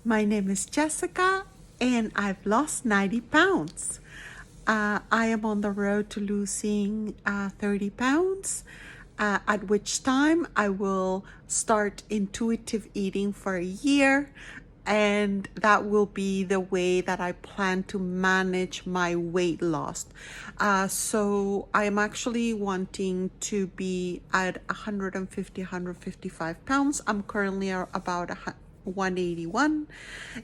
My name is Jessica, and I've lost 90 pounds. I am on the road to losing 30 pounds, at which time I will start intuitive eating for a year, and that will be the way that I plan to manage my weight loss. So I am actually wanting to be at 150, 155 pounds. I'm currently about 181,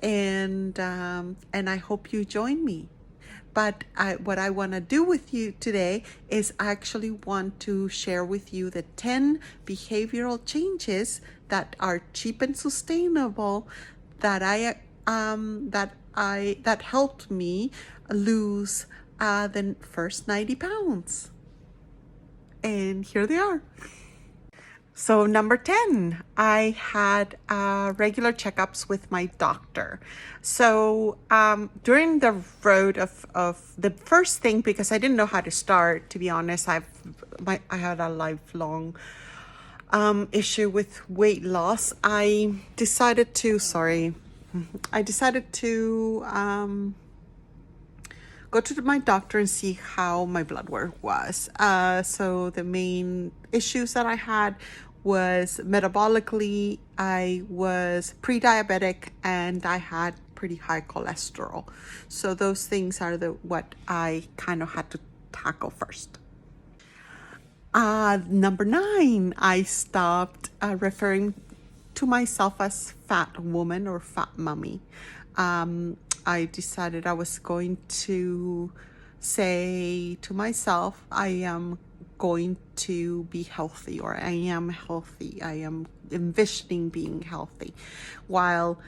and I hope you join me. But what I want to do with you today is I actually want to share with you the 10 behavioral changes that are cheap and sustainable that that helped me lose the first 90 pounds. And here they are. So number 10, I had regular checkups with my doctor. So during the road of the first thing, because I didn't know how to start, to be honest, I had a lifelong issue with weight loss. I decided to go to my doctor and see how my blood work was. So the main issues that I had was metabolically, I was pre-diabetic, and I had pretty high cholesterol. So those things are what I kind of had to tackle first. Number 9, I stopped referring to myself as fat woman or fat mummy. I decided I was going to say to myself, I am going to be healthy, or I am healthy. I am envisioning being healthy. While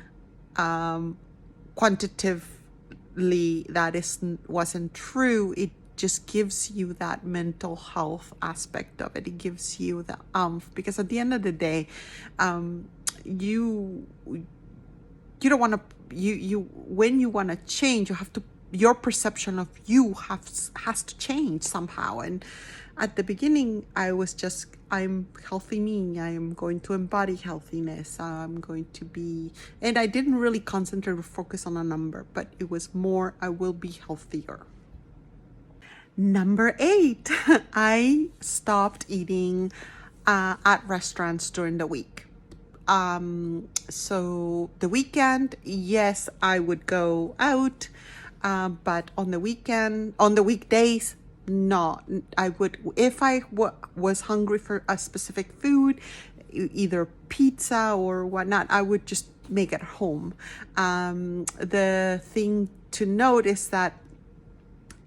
quantitatively wasn't true, it just gives you that mental health aspect of it. It gives you the because at the end of the day, you don't want to when you want to change, you have to, your perception of you has to change somehow. And at the beginning, I was just, I'm healthy me, I am going to embody healthiness, I'm going to be, and I didn't really concentrate or focus on a number, but it was more, I will be healthier. Number 8, I stopped eating at restaurants during the week. So the weekend, yes, I would go out, but on the weekdays, no. I would, if I was hungry for a specific food, either pizza or whatnot, I would just make it home. The thing to note is that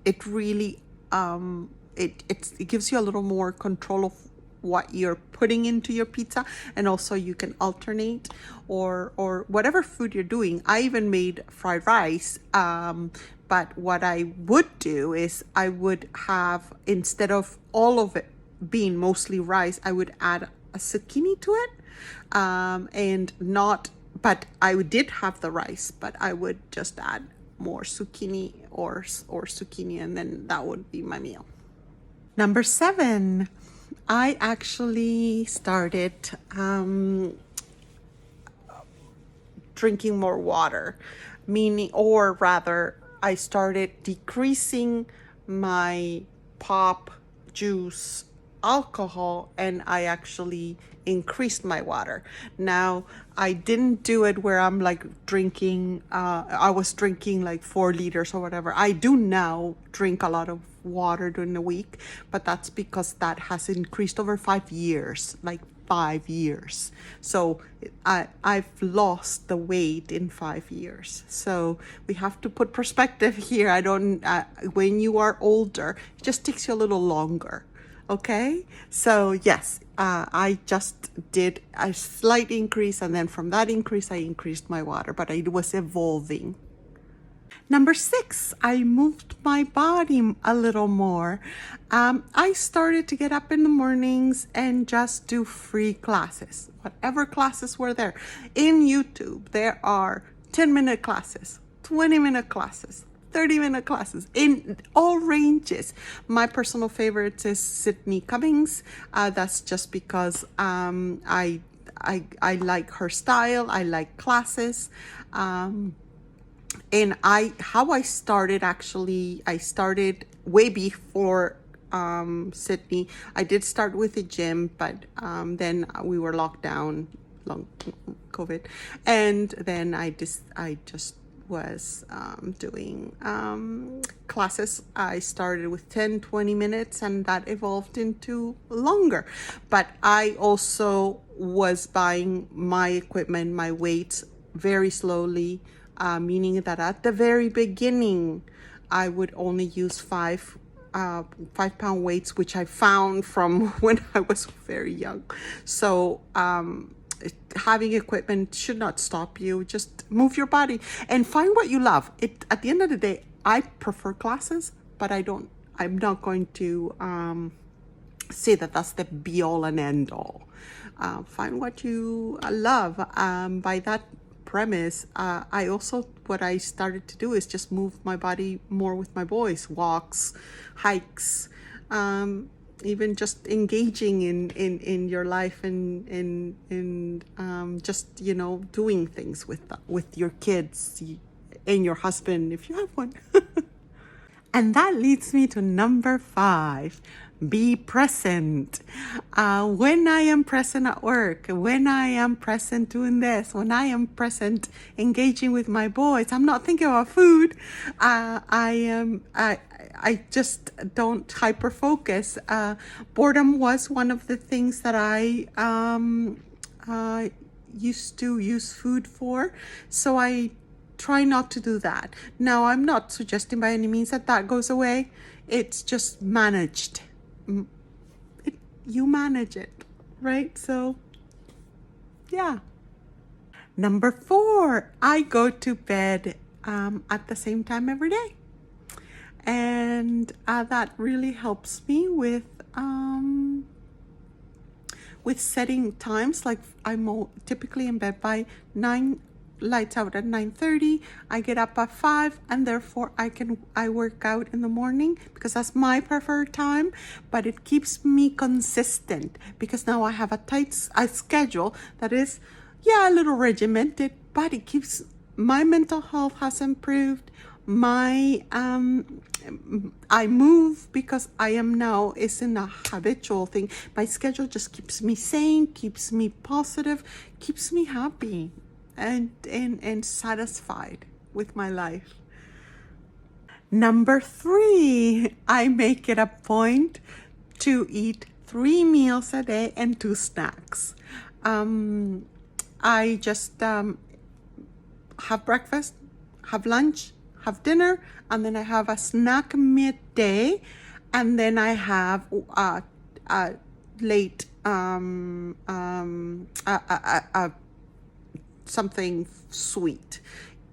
it really, it gives you a little more control of what you're putting into your pizza, and also you can alternate or whatever food you're doing. I even made fried rice, but what I would do is I would have, instead of all of it being mostly rice, I would add a zucchini to it, and not, but I did have the rice, but I would just add more zucchini or zucchini, and then that would be my meal. Number 7, I actually started drinking more water, meaning, or rather, I started decreasing my pop, juice, alcohol, and I actually increased my water. Now, I didn't do it where I'm like drinking, I was drinking like 4 liters or whatever. I do now drink a lot of water during the week, but that's because that has increased over 5 years, like 5 years. So I've lost the weight in 5 years. So we have to put perspective here. I don't, when you are older, it just takes you a little longer. Okay, so yes, I just did a slight increase, and then from that increase, I increased my water, but it was evolving. Number 6, I moved my body a little more. I started to get up in the mornings and just do free classes, whatever classes were there. In YouTube, there are 10-minute classes, 20-minute classes, 30-minute classes in all ranges. My personal favorite is Sydney Cummings. That's just because I I like her style. I like classes. And how I started, actually, I started way before Sydney. I did start with a gym, but then we were locked down, long COVID, and then I just was doing classes. I started with 10-20 minutes, and that evolved into longer. But I also was buying my equipment, my weights, very slowly, meaning that at the very beginning, I would only use 5-pound weights, which I found from when I was very young. So having equipment should not stop you. Just move your body and find what you love. At the end of the day, I prefer classes, but I'm not going to say that that's the be all and end all. Find what you love. By that premise, what I started to do is just move my body more with my boys, walks, hikes, even just engaging in your life, and just, doing things with your kids and your husband, if you have one. And that leads me to number 5. Be present. When I am present at work, when I am present doing this, when I am present engaging with my boys, I'm not thinking about food. I just don't hyper focus. Boredom was one of the things that I used to use food for. So I try not to do that. Now, I'm not suggesting by any means that goes away. It's just managed. You manage it, right? So, yeah. Number 4, I go to bed at the same time every day. And that really helps me with setting times. Like, I'm typically in bed by 9, lights out at 9:30. I get up at 5, and therefore I work out in the morning because that's my preferred time. But it keeps me consistent because now I have a schedule that is, a little regimented, but it keeps my mental health has improved. My I move because I am now isn't a habitual thing. My schedule just keeps me sane, keeps me positive, keeps me happy and satisfied with my life. Number 3, I make it a point to eat 3 meals a day and 2 snacks. I just have breakfast, have lunch, have dinner, and then I have a snack midday, and then I have late something sweet.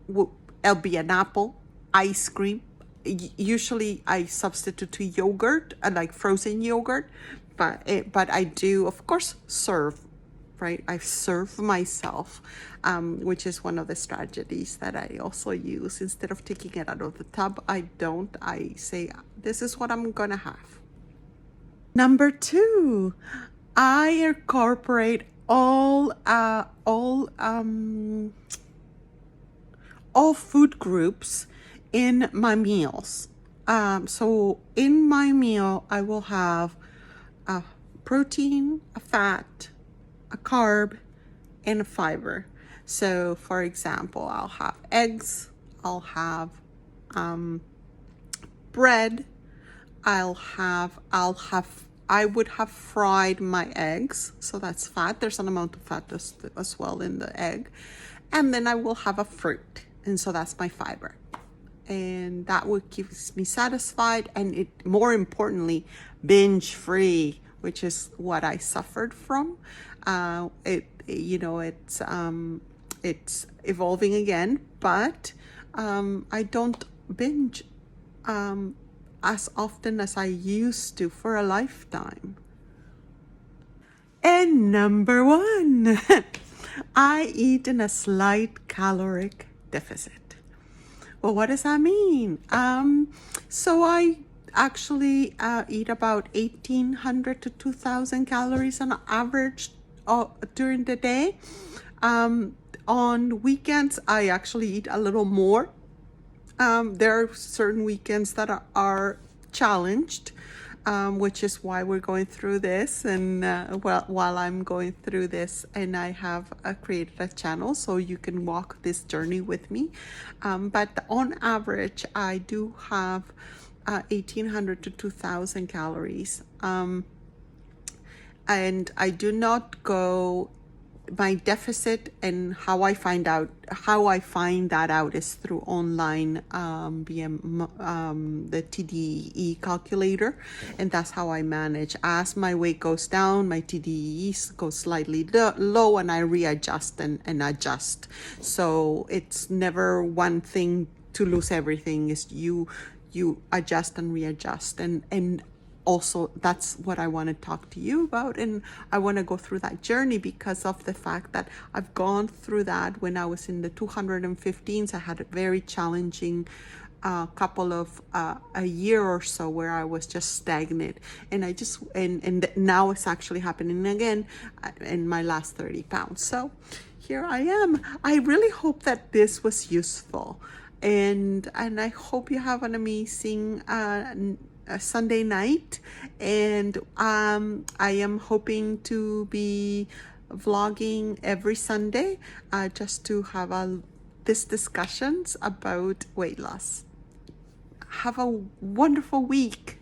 It'll be an apple, ice cream. Usually I substitute to yogurt, like frozen yogurt, but I do, of course, serve. Right, I serve myself, which is one of the strategies that I also use. Instead of taking it out of the tub, I say, this is what I'm gonna have. Number 2, I incorporate all food groups in my meals. So in my meal, I will have a protein, a fat, a carb, and a fiber. So, for example, I'll have eggs, I'll have bread, I would have fried my eggs, so that's fat. There's an amount of fat as well in the egg. And then I will have a fruit, and so that's my fiber. And that would keep me satisfied, and it, more importantly, binge free, which is what I suffered from. It's evolving again, but I don't binge as often as I used to for a lifetime. And number 1, I eat in a slight caloric deficit. Well, what does that mean? So I actually eat about 1,800 to 2,000 calories on average during the day. On weekends, I actually eat a little more. There are certain weekends that are challenged, which is why we're going through this. And while I'm going through this, and I have created a channel so you can walk this journey with me. But on average, I do have 1,800 to 2,000 calories. And I do not go, my deficit, and how I find that out is through online the TDEE calculator, and that's how I manage. As my weight goes down, my TDEE goes slightly low, and I readjust and adjust. So it's never one thing to lose everything. Is you adjust and readjust, and also that's what I want to talk to you about, and I want to go through that journey because of the fact that I've gone through that. When I was in the 215s, I had a very challenging couple of a year or so where I was just stagnant, and now it's actually happening again in my last 30 pounds. So here I am. I really hope that this was useful, and I hope you have an amazing Sunday night. And I am hoping to be vlogging every Sunday, just to have these discussions about weight loss. Have a wonderful week.